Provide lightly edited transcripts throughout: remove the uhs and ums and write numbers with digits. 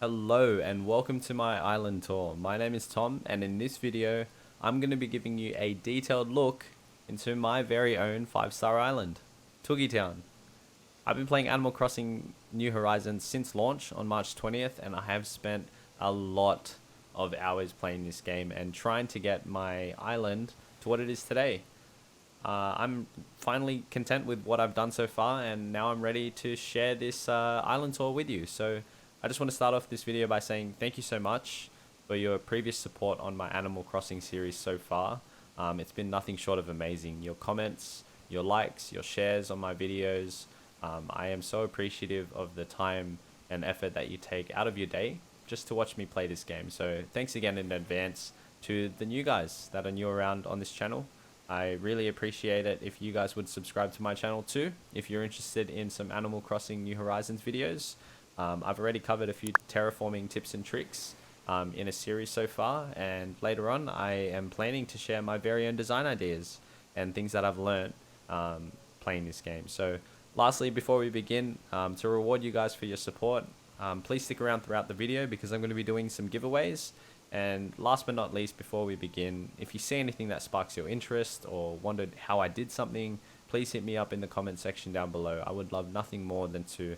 Hello and welcome to my island tour. My name is Tom, and in this video I'm going to be giving you a detailed look into my very own 5-star island, Toogy Town. I've been playing Animal Crossing New Horizons since launch on March 20th, and I have spent a lot of hours playing this game and trying to get my island to what it is today. I'm finally content with what I've done so far, and now I'm ready to share this island tour with you. So I just want to start off this video by saying thank you so much for your previous support on my Animal Crossing series so far. It's been nothing short of amazing. Your comments, your likes, your shares on my videos. I am so appreciative of the time and effort that you take out of your day just to watch me play this game. So thanks again in advance to the new guys that are new around on this channel. I really appreciate it if you guys would subscribe to my channel too, if you're interested in some Animal Crossing New Horizons videos. I've already covered a few terraforming tips and tricks in a series so far, and later on I am planning to share my very own design ideas and things that I've learned playing this game. So lastly, before we begin, to reward you guys for your support, please stick around throughout the video because I'm going to be doing some giveaways. And last but not least, before we begin, if you see anything that sparks your interest or wondered how I did something, please hit me up in the comment section down below. I would love nothing more than to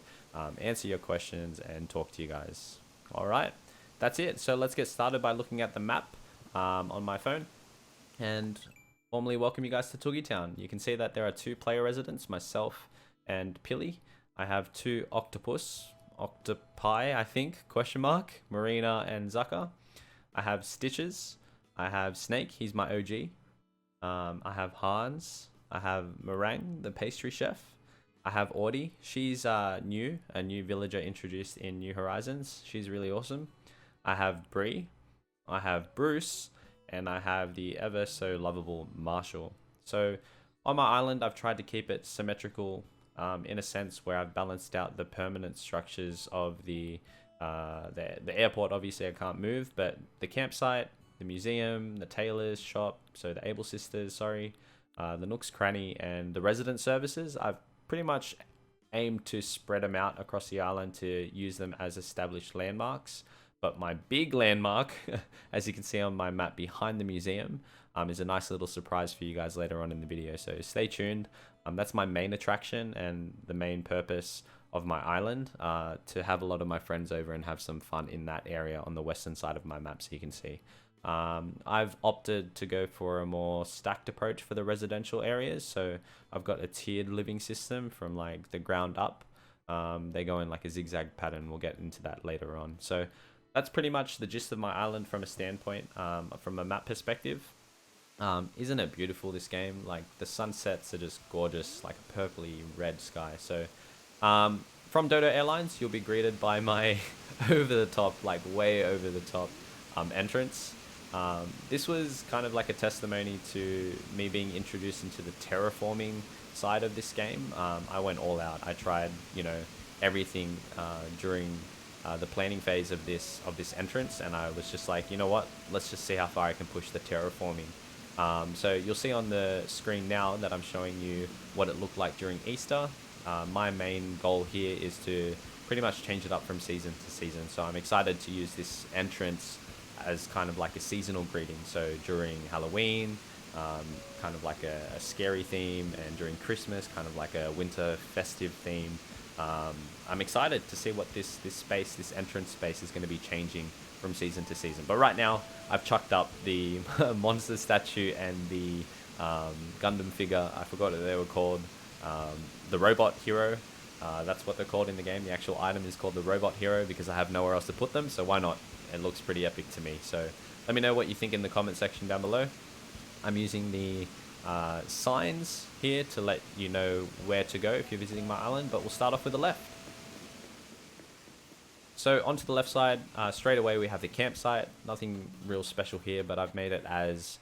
answer your questions and talk to you guys. Alright, that's it. So let's get started by looking at the map on my phone and formally welcome you guys to Toogy Town. You can see that there are 2 player residents, myself and Pilly. I have 2 octopi, I think, question mark, Marina and Zucker. I have Stitches, I have Snake, he's my OG, I have Hans, I have Meringue, the pastry chef, I have Audie, she's a new villager introduced in New Horizons, she's really awesome. I have Bree, I have Bruce, and I have the ever so lovable Marshall. So on my island I've tried to keep it symmetrical in a sense where I've balanced out the permanent structures of the airport. Obviously I can't move, but the campsite, the museum, the tailor's shop, so the Able Sisters, sorry, the Nook's Cranny, and the resident services, I've pretty much aimed to spread them out across the island to use them as established landmarks. But my big landmark, as you can see on my map behind the museum, is a nice little surprise for you guys later on in the video, so stay tuned. That's my main attraction and the main purpose of my island, to have a lot of my friends over and have some fun in that area on the western side of my map, so you can see. I've opted to go for a more stacked approach for the residential areas, so I've got a tiered living system from like the ground up. They go in like a zigzag pattern, we'll get into that later on. So that's pretty much the gist of my island from a standpoint, from a map perspective. Isn't it beautiful, this game? Like the sunsets are just gorgeous, like a purpley red sky. So from Dodo Airlines, you'll be greeted by my over the top, like way over the top entrance. This was kind of like a testimony to me being introduced into the terraforming side of this game. I went all out. I tried, everything during the planning phase of this entrance, and I was just like, you know what? Let's just see how far I can push the terraforming. So you'll see on the screen now that I'm showing you what it looked like during Easter. My main goal here is to pretty much change it up from season to season. So I'm excited to use this entrance as kind of like a seasonal greeting. So during Halloween, kind of like a scary theme, and during Christmas, kind of like a winter festive theme. I'm excited to see what this entrance space is going to be changing from season to season. But right now, I've chucked up the monster statue and the Gundam figure. I forgot what they were called. The robot hero. That's what they're called in the game. The actual item is called the robot hero because I have nowhere else to put them. So why not? It looks pretty epic to me. So let me know what you think in the comment section down below. I'm using the signs here to let you know where to go if you're visiting my island, but we'll start off with the left. So onto the left side, straight away we have the campsite. Nothing real special here, but I've made it as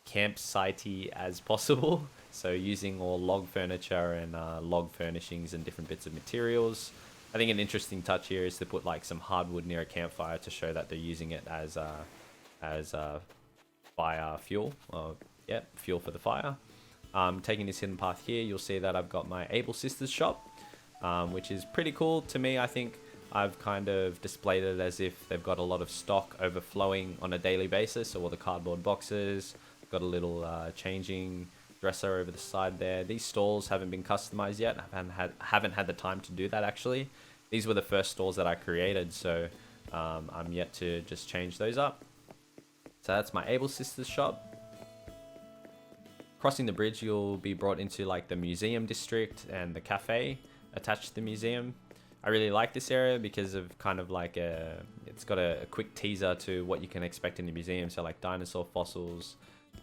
campsite-y as possible. So using all log furniture and log furnishings and different bits of materials. I think an interesting touch here is to put like some hardwood near a campfire to show that they're using it as fire fuel. Fuel for the fire. Taking this hidden path here, you'll see that I've got my Able Sisters shop, which is pretty cool to me. I think I've kind of displayed it as if they've got a lot of stock overflowing on a daily basis. So all the cardboard boxes, got a little changing dresser over the side there. These stalls haven't been customized yet. I haven't had the time to do that actually. These were the first stalls that I created, so I'm yet to just change those up. So that's my Able Sisters shop. Crossing the bridge, you'll be brought into like the museum district and the cafe attached to the museum. I really like this area because of kind of like it's got a quick teaser to what you can expect in the museum. So like dinosaur fossils.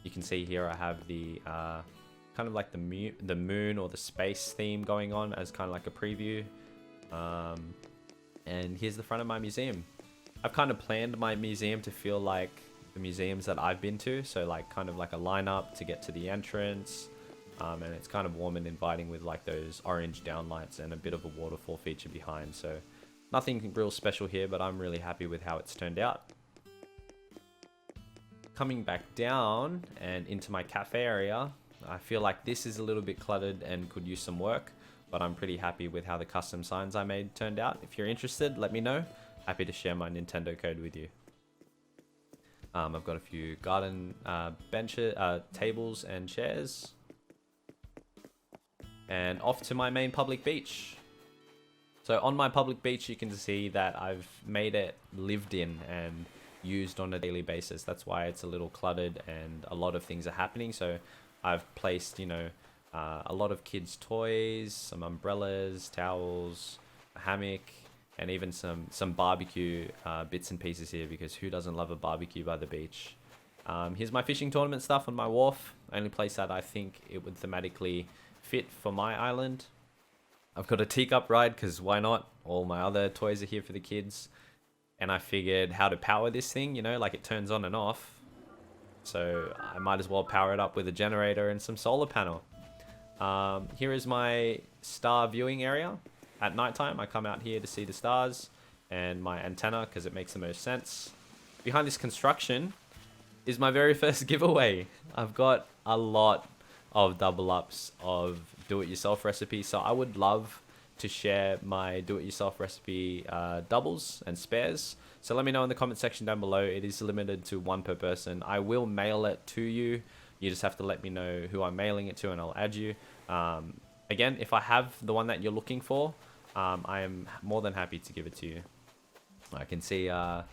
You can see here I have the kind of like the moon or the space theme going on as kind of like a preview. And here's the front of my museum. I've kind of planned my museum to feel like the museums that I've been to, so like kind of like a lineup to get to the entrance, and it's kind of warm and inviting with like those orange downlights and a bit of a waterfall feature behind. So nothing real special here, but I'm really happy with how it's turned out. Coming back down and into my cafe area, I feel like this is a little bit cluttered and could use some work, but I'm pretty happy with how the custom signs I made turned out. If you're interested, let me know. Happy to share my Nintendo code with you. I've got a few garden benches, tables and chairs. And off to my main public beach. So on my public beach, you can see that I've made it lived in and used on a daily basis. That's why it's a little cluttered and a lot of things are happening. So I've placed, a lot of kids' toys, some umbrellas, towels, a hammock, and even some barbecue bits and pieces here, because who doesn't love a barbecue by the beach? Here's my fishing tournament stuff on my wharf. Only place that I think it would thematically fit for my island. I've got a teacup ride, because why not? All my other toys are here for the kids. And I figured how to power this thing, like it turns on and off. So I might as well power it up with a generator and some solar panel. Here is my star viewing area. At nighttime, I come out here to see the stars and my antenna because it makes the most sense. Behind this construction is my very first giveaway. I've got a lot of double ups of do-it-yourself recipes, so I would love to share my do-it-yourself recipe doubles and spares. So let me know in the comment section down below. It is limited to one per person. I will mail it to you. You just have to let me know who I'm mailing it to and I'll add you. Again, if I have the one that you're looking for, I am more than happy to give it to you. I can see our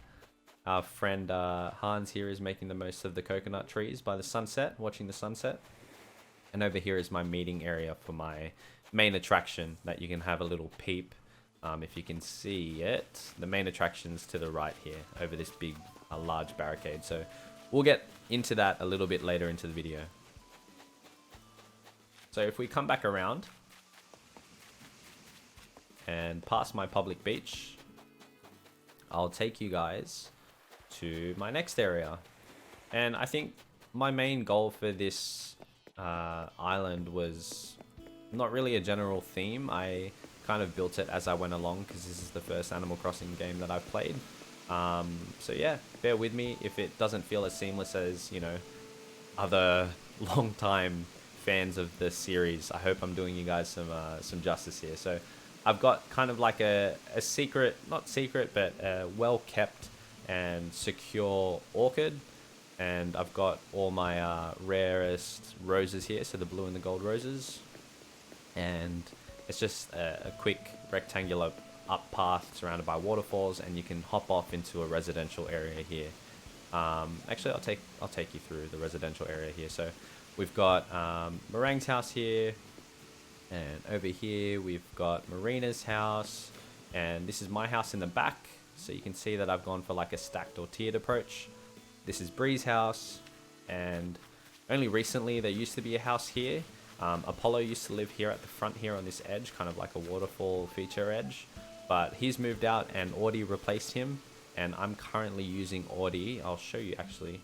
friend Hans here is making the most of the coconut trees by the sunset, watching the sunset. And over here is my meeting area for my main attraction that you can have a little peep. If you can see it, the main attraction's to the right here over this big, large barricade. So we'll get into that a little bit later into the video. So if we come back around and past my public beach, I'll take you guys to my next area. And I think my main goal for this island was not really a general theme. I kind of built it as I went along because this is the first Animal Crossing game that I've played. So yeah, bear with me if it doesn't feel as seamless as, other long time fans of the series. I hope I'm doing you guys some justice here. So I've got kind of like a secret, not secret, but a well-kept and secure orchid. And I've got all my rarest roses here, so the blue and the gold roses. And it's just a quick rectangular up path surrounded by waterfalls, and you can hop off into a residential area here. Actually, I'll take you through the residential area here. So we've got Meringue's house here, and over here we've got Marina's house, and this is my house in the back. So you can see that I've gone for like a stacked or tiered approach. This is Bree's house, and only recently there used to be a house here. Apollo used to live here at the front here on this edge, kind of like a waterfall feature edge, but he's moved out and Audie replaced him, and I'm currently using Audie. I'll show you actually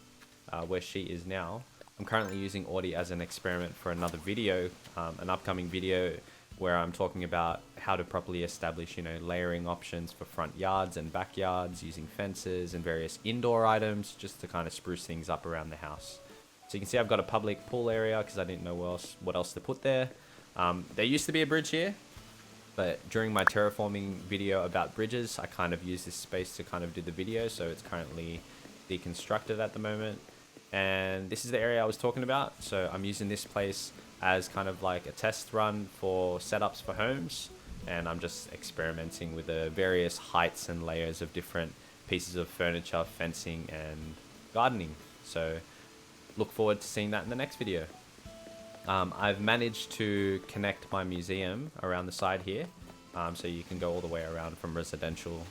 where she is now. I'm currently using Audie as an experiment for another video, an upcoming video where I'm talking about how to properly establish, layering options for front yards and backyards using fences and various indoor items just to kind of spruce things up around the house. So you can see I've got a public pool area because I didn't know what else to put there. There used to be a bridge here, But during my terraforming video about bridges, I kind of use this space to kind of do the video, so it's currently deconstructed at the moment. And this is the area I was talking about, so I'm using this place as kind of like a test run for setups for homes, and I'm just experimenting with the various heights and layers of different pieces of furniture, fencing, and gardening. So look forward to seeing that in the next video. I've managed to connect my museum around the side here, so you can go all the way around from residential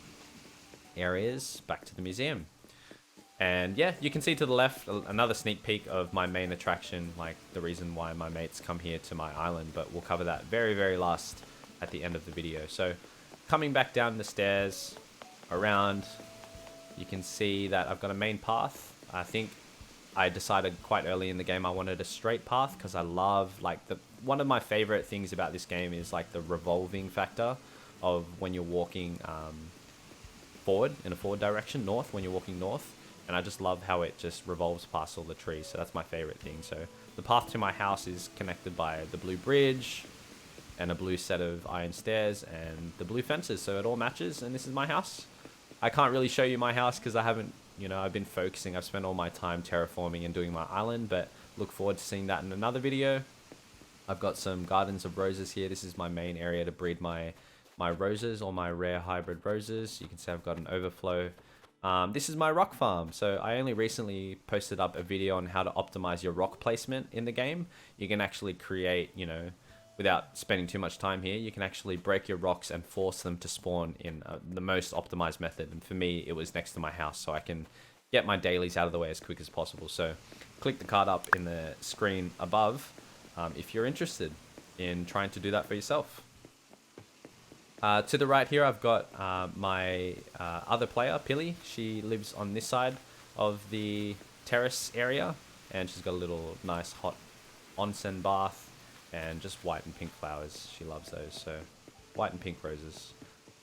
areas back to the museum. And yeah, you can see to the left another sneak peek of my main attraction, like the reason why my mates come here to my island, but we'll cover that very, very last at the end of the video. So coming back down the stairs around, you can see that I've got a main path. I think I decided quite early in the game I wanted a straight path because I love, like, one of my favorite things about this game is like the revolving factor of when you're walking forward, in a forward direction, north, when you're walking north. And I just love how it just revolves past all the trees. So that's my favorite thing. So the path to my house is connected by the blue bridge and a blue set of iron stairs and the blue fences. So it all matches, and this is my house. I can't really show you my house because I haven't, I've been focusing. I've spent all my time terraforming and doing my island, but look forward to seeing that in another video. I've got some gardens of roses here. This is my main area to breed my roses, or my rare hybrid roses. You can see I've got an overflow. This is my rock farm. So I only recently posted up a video on how to optimize your rock placement in the game. You can actually create, without spending too much time here, you can actually break your rocks and force them to spawn in the most optimized method. And for me, it was next to my house, so I can get my dailies out of the way as quick as possible. So click the card up in the screen above if you're interested in trying to do that for yourself. To the right here, I've got my other player, Pilly. She lives on this side of the terrace area, and she's got a little nice hot onsen bath and just white and pink flowers. She loves those, so white and pink roses.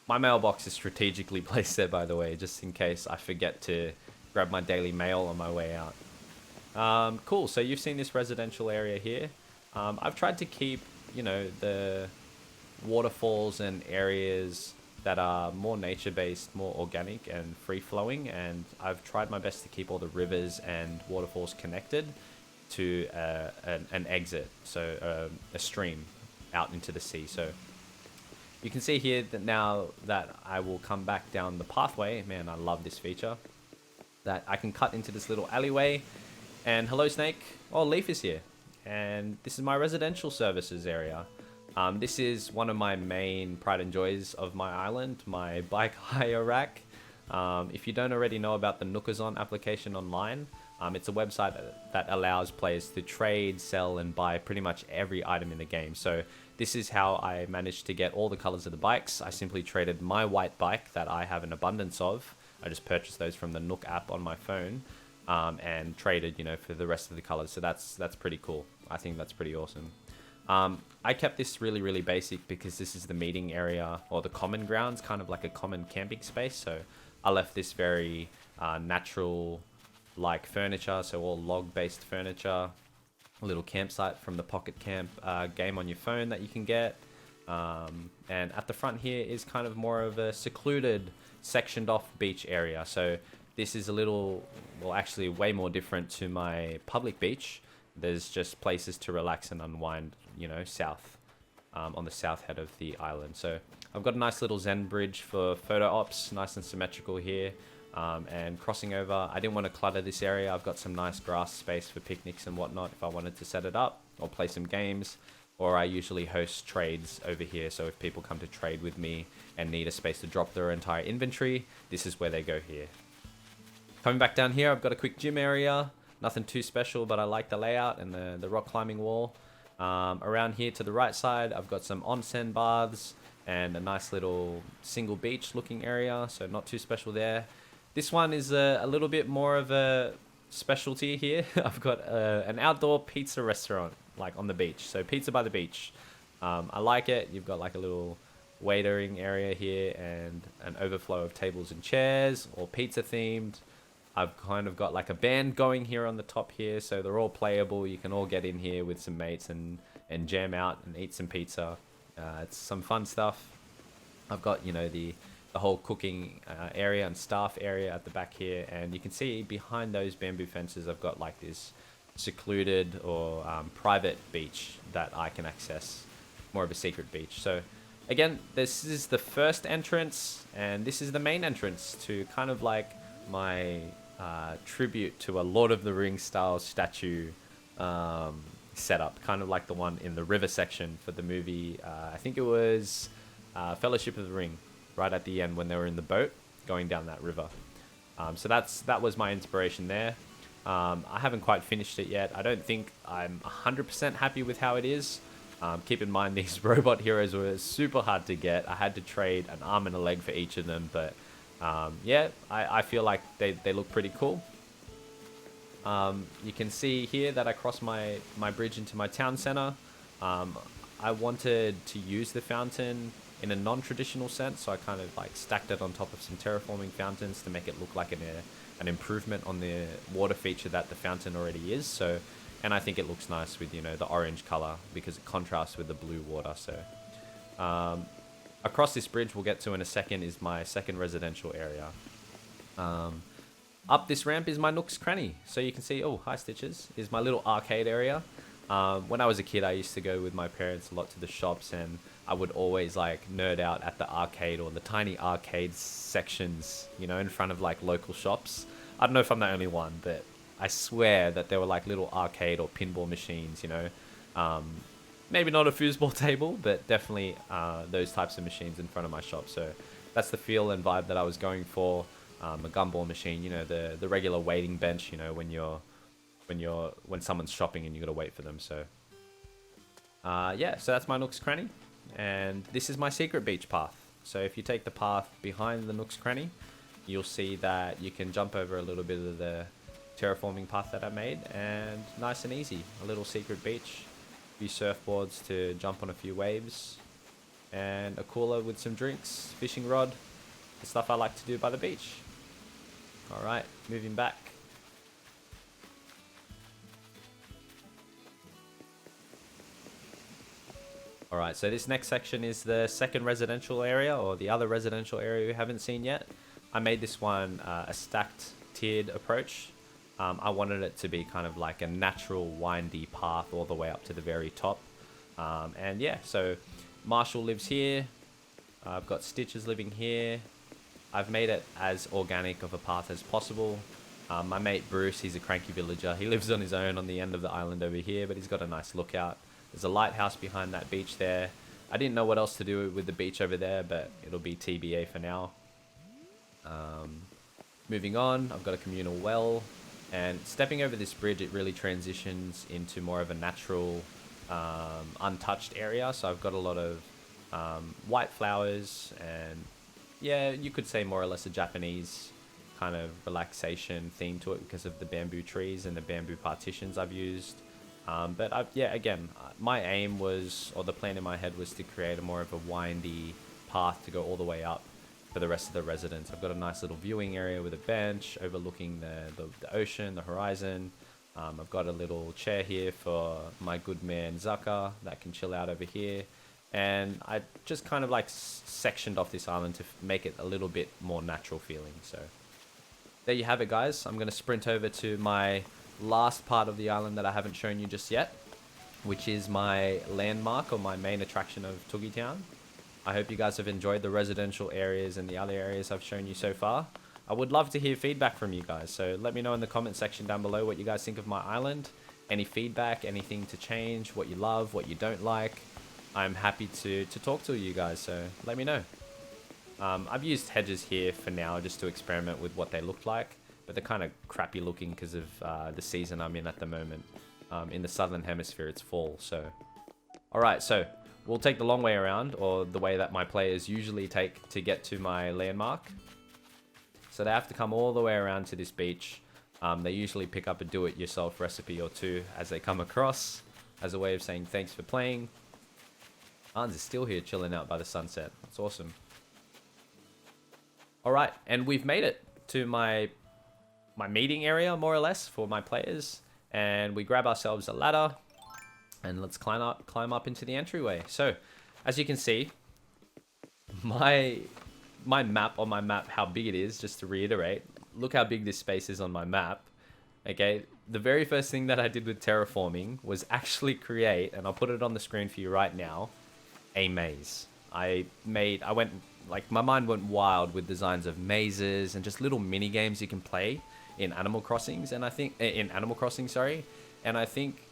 My mailbox is strategically placed there, by the way, just in case I forget to grab my daily mail on my way out. Cool, so you've seen this residential area here. I've tried to keep, the waterfalls and areas that are more nature-based, more organic and free-flowing, and I've tried my best to keep all the rivers and waterfalls connected to an exit, so a stream out into the sea. So you can see here that now that I will come back down the pathway, man, I love this feature, that I can cut into this little alleyway. And hello, Snake. Oh, Leaf is here, and this is my residential services area. This is one of my main pride and joys of my island, my bike hire rack. If you don't already know about the NOOKAZON application online, it's a website that allows players to trade, sell, and buy pretty much every item in the game. So this is how I managed to get all the colors of the bikes. I simply traded my white bike that I have an abundance of. I just purchased those from the Nook app on my phone, and traded, for the rest of the colors. So that's pretty cool. I think that's pretty awesome. I kept this really, really basic because this is the meeting area, or the common grounds, kind of like a common camping space. So I left this very natural like furniture, so all log-based furniture, a little campsite from the Pocket Camp game on your phone that you can get. And at the front here is kind of more of a secluded, sectioned off beach area. So this is a little, well, actually way more different to my public beach. There's just places to relax and unwind, south, on the south head of the island. So I've got a nice little Zen bridge for photo ops, nice and symmetrical here. And crossing over, I didn't want to clutter this area. I've got some nice grass space for picnics and whatnot if I wanted to set it up or play some games. Or I usually host trades over here, so if people come to trade with me and need a space to drop their entire inventory, this is where they go here. Coming back down here, I've got a quick gym area. Nothing too special, but I like the layout and the rock climbing wall. Around here to the right side, I've got some onsen baths and a nice little single beach looking area, so not too special there. This one is a little bit more of a specialty here. I've got an outdoor pizza restaurant, like on the beach. So pizza by the beach. I like it. You've got like a little waitering area here and an overflow of tables and chairs, all pizza themed. I've kind of got like a band going here on the top here, so they're all playable. You can all get in here with some mates and jam out and eat some pizza It's some fun stuff. I've got, you know, the whole cooking area and staff area at the back here, and you can see behind those bamboo fences I've got like this secluded or private beach that I can access, more of a secret beach. So again, this is the first entrance, and this is the main entrance to kind of like my tribute to a Lord of the Rings style statue setup, kind of like the one in the river section for the movie. I think it was Fellowship of the Ring, right at the end when they were in the boat going down that river. So that was my inspiration there. I haven't quite finished it yet. I don't think I'm 100% happy with how it is. Keep in mind these robot heroes were super hard to get. I had to trade an arm and a leg for each of them, but yeah, I feel like they look pretty cool. You can see here that I crossed my bridge into my town center. I wanted to use the fountain in a non-traditional sense, so I kind of like stacked it on top of some terraforming fountains to make it look like an improvement on the water feature that the fountain already is. So, and I think it looks nice with, you know, the orange color because it contrasts with the blue water. So across this bridge we'll get to in a second is my second residential area. Up this ramp is my Nook's Cranny. So you can see, oh, hi Stitches, is my little arcade area. When I was a kid, I used to go with my parents a lot to the shops, and I would always like nerd out at the arcade or the tiny arcade sections, you know, in front of like local shops. I don't know if I'm the only one, but I swear that there were like little arcade or pinball machines, you know. Maybe not a foosball table, but definitely those types of machines in front of my shop. So that's the feel and vibe that I was going for. A gumball machine, you know, the regular waiting bench, you know, when someone's shopping and you gotta wait for them. So yeah, so that's my Nook's Cranny, and this is my secret beach path. So if you take the path behind the Nook's Cranny, you'll see that you can jump over a little bit of the terraforming path that I made, and nice and easy, a little secret beach, a few surfboards to jump on a few waves, and a cooler with some drinks, fishing rod, the stuff I like to do by the beach. All right, moving back. All right, so this next section is the second residential area, or the other residential area we haven't seen yet. I made this one a stacked tiered approach. I wanted it to be kind of like a natural windy path all the way up to the very top. And yeah, so Marshall lives here. I've got Stitches living here. I've made it as organic of a path as possible. My mate Bruce, he's a cranky villager. He lives on his own on the end of the island over here, but he's got a nice lookout. There's a lighthouse behind that beach there. I didn't know what else to do with the beach over there, but it'll be TBA for now. Moving on, I've got a communal well, and stepping over this bridge, it really transitions into more of a natural, untouched area. So I've got a lot of white flowers, and yeah, you could say more or less a Japanese kind of relaxation theme to it because of the bamboo trees and the bamboo partitions I've used. But yeah, again, my aim was, or the plan in my head was to create a more of a windy path to go all the way up for the rest of the residents. I've got a nice little viewing area with a bench overlooking the ocean, the horizon. I've got a little chair here for my good man Zaka that can chill out over here. And I just kind of like sectioned off this island to make it a little bit more natural feeling. So there you have it, guys. I'm going to sprint over to my last part of the island that I haven't shown you just yet, which is my landmark or my main attraction of Toogy Town. I hope you guys have enjoyed the residential areas and the other areas I've shown you so far. I would love to hear feedback from you guys, so let me know in the comment section down below what you guys think of my island. Any feedback, anything to change, what you love, what you don't like. I'm happy to talk to you guys, so let me know. I've used hedges here for now just to experiment with what they look like, but they're kind of crappy looking because of the season I'm in at the moment. In the southern hemisphere, it's fall, so. Alright, so we'll take the long way around, or the way that my players usually take to get to my landmark. So they have to come all the way around to this beach. They usually pick up a do-it-yourself recipe or two as they come across, as a way of saying thanks for playing. Hans is still here chilling out by the sunset. That's awesome. Alright, and we've made it to my meeting area, more or less, for my players. And we grab ourselves a ladder, and let's climb up into the entryway. So, as you can see, my map on my map, how big it is, just to reiterate, look how big this space is on my map. Okay, the very first thing that I did with terraforming was actually create, and I'll put it on the screen for you right now, a maze. I went, like, my mind went wild with designs of mazes and just little mini games you can play in Animal Crossings, and I think and I think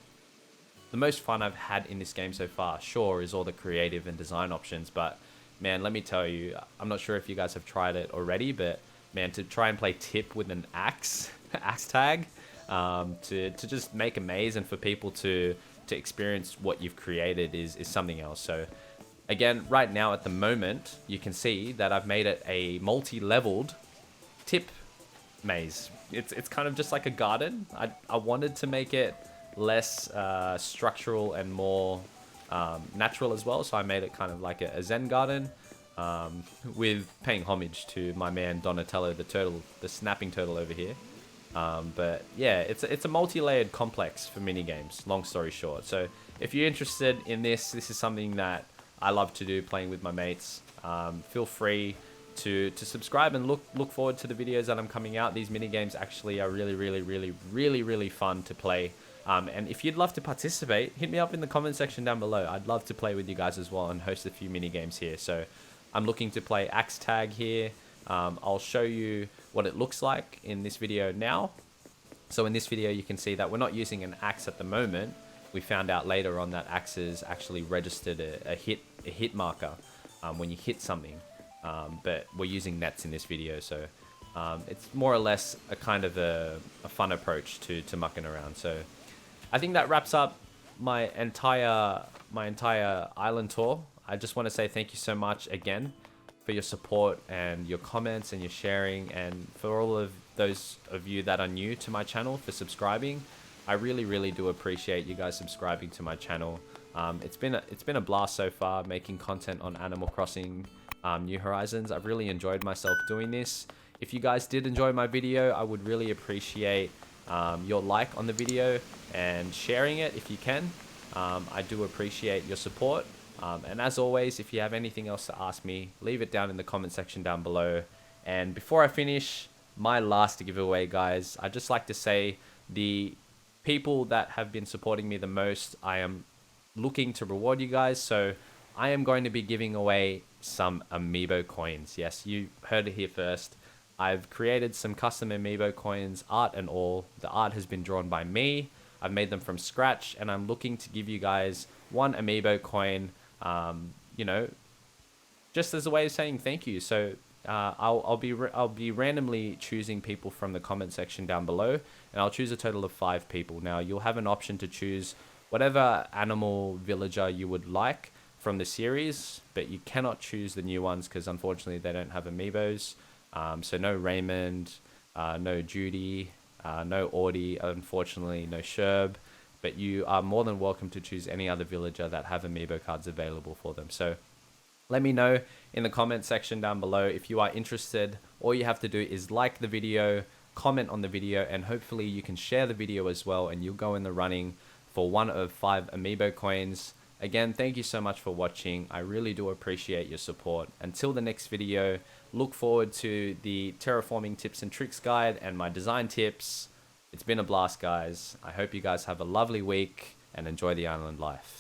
the most fun I've had in this game so far, sure, is all the creative and design options, but man, let me tell you, I'm not sure if you guys have tried it already, but man, to try and play tip with an axe tag, to just make a maze and for people to experience what you've created is something else. So again, right now at the moment, you can see that I've made it a multi-leveled tip maze. It's kind of just like a garden. I wanted to make it less structural and more natural as well, so I made it kind of like a Zen garden, with paying homage to my man Donatello the turtle, the snapping turtle over here. But yeah, it's a multi-layered complex for mini games, long story short. So if you're interested in this is something that I love to do, playing with my mates. Feel free to subscribe and look forward to the videos that I'm coming out. These mini games actually are really fun to play. And if you'd love to participate, hit me up in the comment section down below. I'd love to play with you guys as well and host a few mini games here. So I'm looking to play Axe Tag here. I'll show you what it looks like in this video now. So in this video, you can see that we're not using an axe at the moment. We found out later on that axes actually registered a hit marker when you hit something. But we're using nets in this video, so it's more or less a kind of a fun approach to mucking around. So I think that wraps up my entire island tour. I just want to say thank you so much again for your support and your comments and your sharing, and for all of those of you that are new to my channel, for subscribing. I really do appreciate you guys subscribing to my channel. It's been a blast so far making content on Animal Crossing New Horizons. I've really enjoyed myself doing this. If you guys did enjoy my video, I would really appreciate your like on the video and sharing it if you can. I do appreciate your support. And as always, if you have anything else to ask me, leave it down in the comment section down below. And before I finish my last giveaway, guys, I'd just like to say the people that have been supporting me the most, I am looking to reward you guys. So I am going to be giving away some amiibo coins. Yes, you heard it here first. I've created some custom amiibo coins, art and all. The art has been drawn by me. I've made them from scratch, and I'm looking to give you guys one amiibo coin, you know, just as a way of saying thank you. So I'll be randomly choosing people from the comment section down below, and I'll choose a total of 5 people. Now you'll have an option to choose whatever animal villager you would like from the series, but you cannot choose the new ones because unfortunately they don't have amiibos. So no Raymond, no Judy, no Audie, unfortunately no Sherb, but you are more than welcome to choose any other villager that have amiibo cards available for them. So let me know in the comment section down below if you are interested. All you have to do is like the video, comment on the video, and hopefully you can share the video as well, and you'll go in the running for one of 5 amiibo coins. Again, thank you so much for watching. I really do appreciate your support. Until the next video, look forward to the terraforming tips and tricks guide and my design tips. It's been a blast, guys. I hope you guys have a lovely week and enjoy the island life.